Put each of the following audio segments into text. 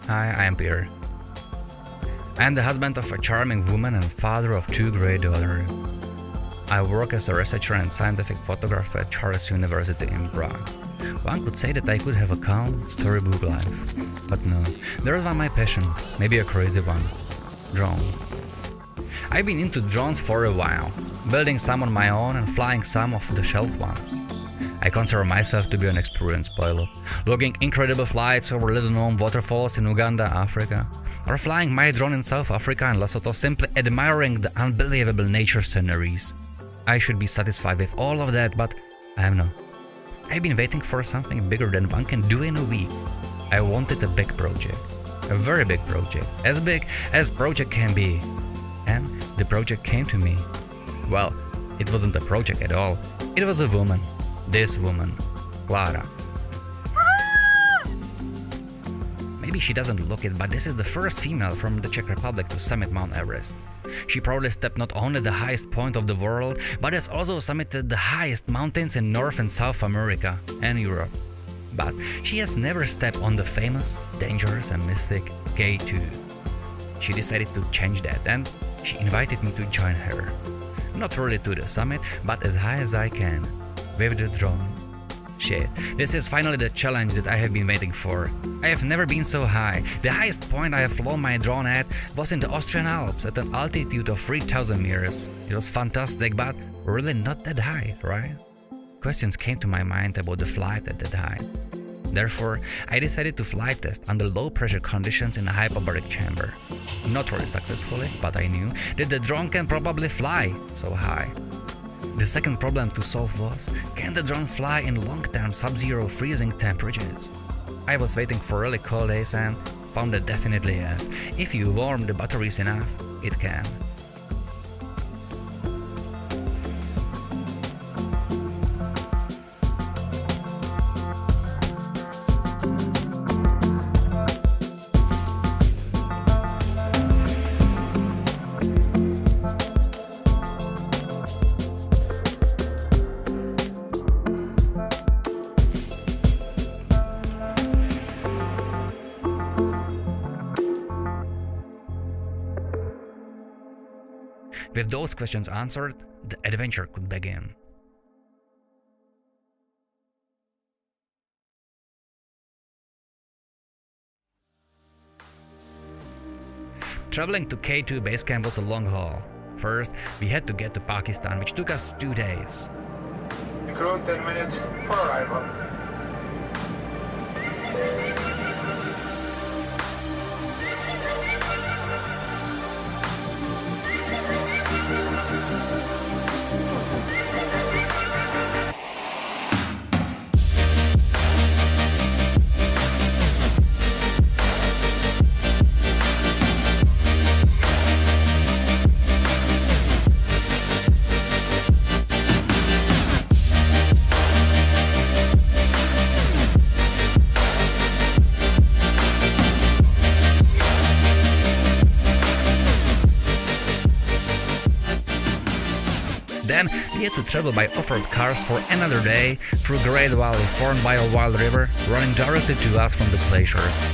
Hi, I am Pierre. I am the husband of a charming woman and father of 2 great daughters. I work as a researcher and scientific photographer at Charles University in Prague. One could say that I could have a calm, storybook life. But no, there is one my passion, maybe a crazy one. Drones. I've been into drones for a while, building some on my own and flying some of the shelf ones. I consider myself to be an experienced pilot, logging incredible flights over little-known waterfalls in Uganda, Africa, or flying my drone in South Africa and Lesotho, simply admiring the unbelievable nature sceneries. I should be satisfied with all of that, but I am not. I've been waiting for something bigger than one can do in a week. I wanted a big project, a very big big as project can be. And the project came to me. Well, it wasn't a project at all, it was a woman. This woman, Clara. Maybe she doesn't look it, but this is the first female from the Czech Republic to summit Mount Everest. She proudly stepped not only the highest point of the world, but has also summited the highest mountains in North and South America and Europe. But she has never stepped on the famous, dangerous and mystic K2. She decided to change that and she invited me to join her. Not really to the summit, but as high as I can. With the drone. Shit, this is finally the challenge that I have been waiting for. I have never been so high. The highest point I have flown my drone at was in the Austrian Alps at an altitude of 3000 meters. It was fantastic, but really not that high, right? Questions came to my mind about the flight at that height. Therefore, I decided to flight test under low pressure conditions in a hyperbaric chamber. Not really successfully, but I knew that the drone can probably fly so high. The second problem to solve was, can the drone fly in long-term sub-zero freezing temperatures? I was waiting for really cold days and found that definitely yes. If you warm the batteries enough, it can. With those questions answered, the adventure could begin. Traveling to K2 base camp was a long haul. First, we had to get to Pakistan, which took us 2 days. Crew 10 minutes for arrival. Then we had to travel by off-road cars for another day through a great valley formed by a wild river running directly to us from the glaciers.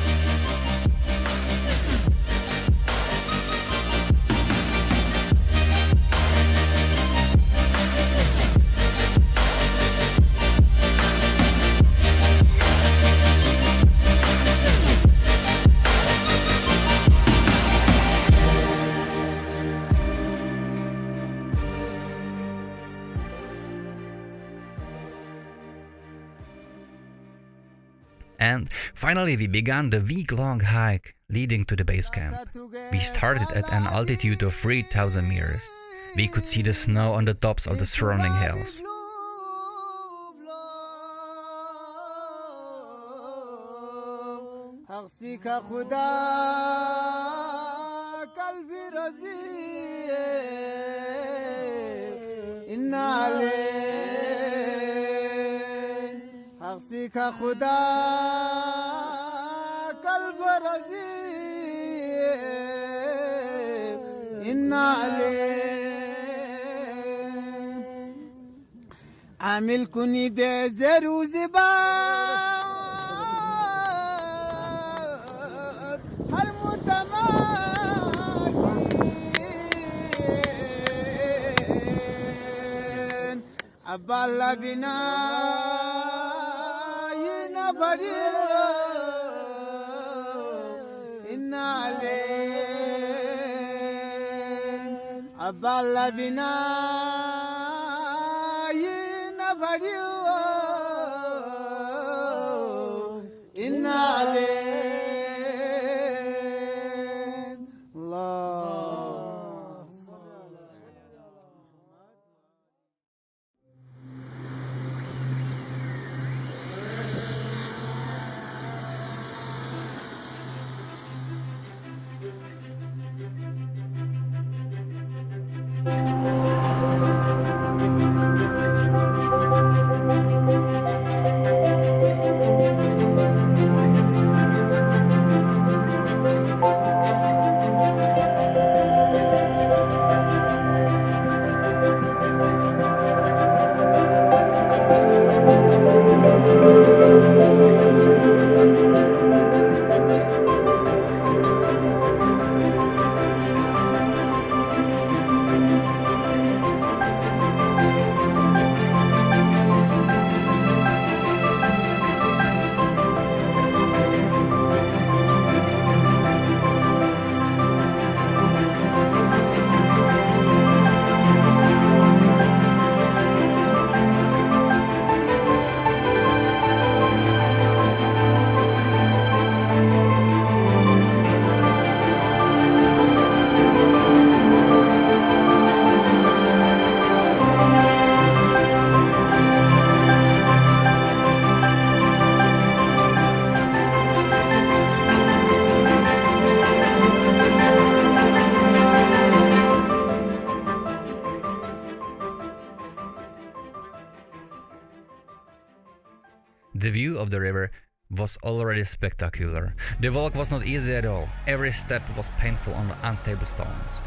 And finally we began the week-long hike leading to the base camp. We started at an altitude of 3000 meters. We could see the snow on the tops of the surrounding hills. का खुदा कल बरजी इन्ना ले आमिल कुनी बेजरू ज़िबा aballa bina yina badiyo inale aballa bina yina badiyo inale The view of the river was already spectacular. The walk was not easy at all. Every step was painful on the unstable stones.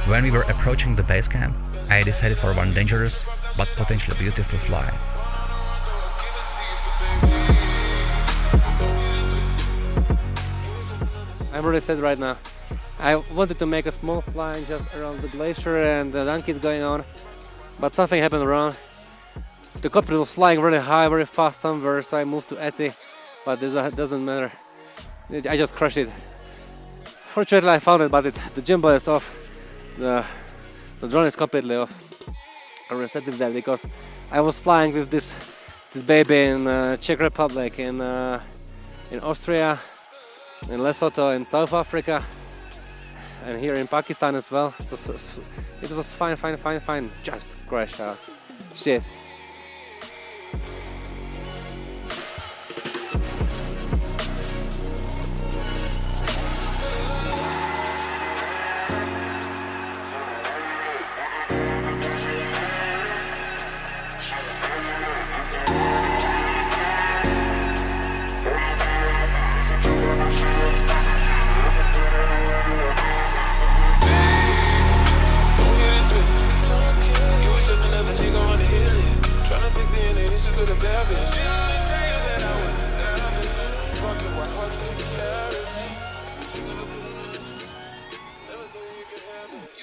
When we were approaching the base camp, I decided for one dangerous but potentially beautiful flight. I'm really sad right now. I wanted to make a small flying just around the glacier and the donkey is going on, but something happened wrong. The cockpit was flying really high, very fast somewhere, so I moved to Eti, but this doesn't matter. I just crushed it. Fortunately I found it, but the gimbal is off. The drone is completely off. I reset it there because I was flying with this baby in Czech Republic, in Austria, in Lesotho, in South Africa, and here in Pakistan as well. It was fine. Just crashed out. Shit.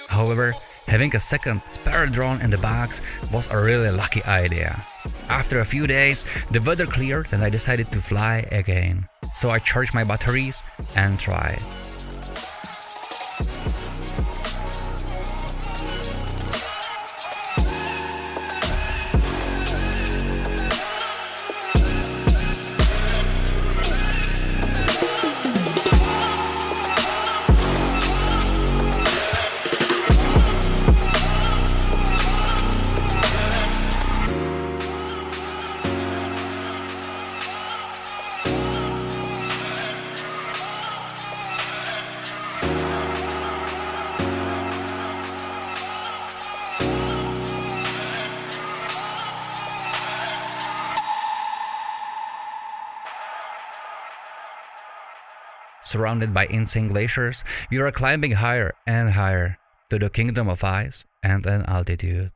However, having a second spare drone in the box was a really lucky idea. After a few days, the weather cleared and I decided to fly again. So I charged my batteries and tried. Surrounded by insane glaciers, we are climbing higher and higher to the kingdom of ice and an altitude.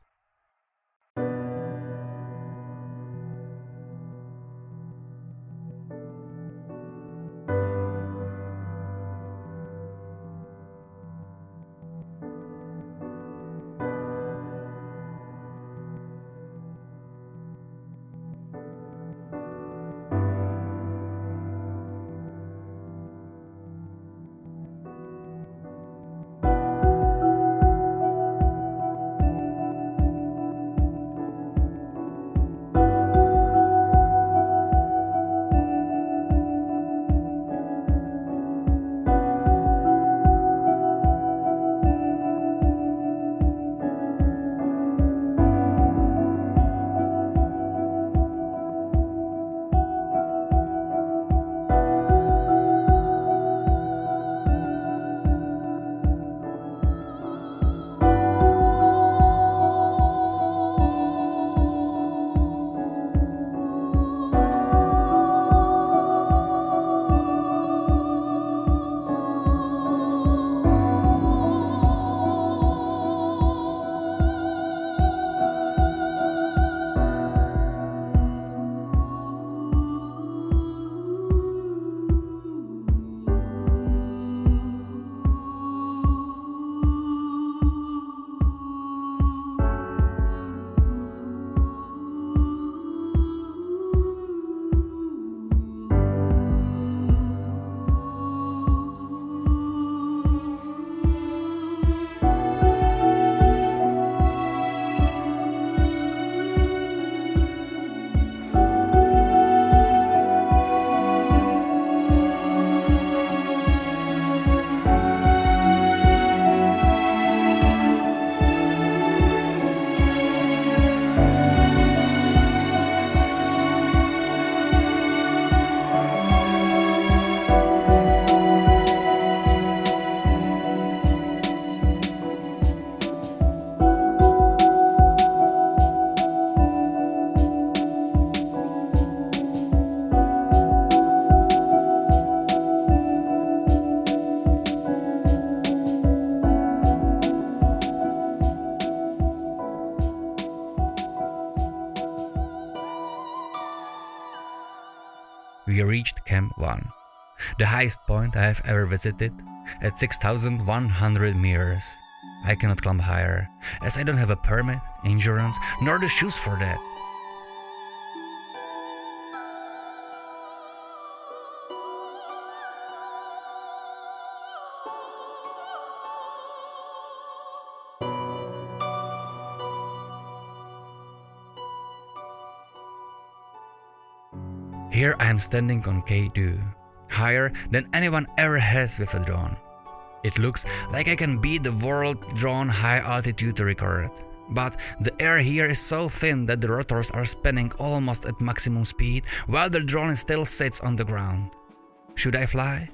We reached Camp 1, the highest point I have ever visited, at 6,100 meters. I cannot climb higher, as I don't have a permit, insurance, nor the shoes for that. Here I am standing on K2, higher than anyone ever has with a drone. It looks like I can beat the world drone high altitude record, but the air here is so thin that the rotors are spinning almost at maximum speed while the drone still sits on the ground. Should I fly?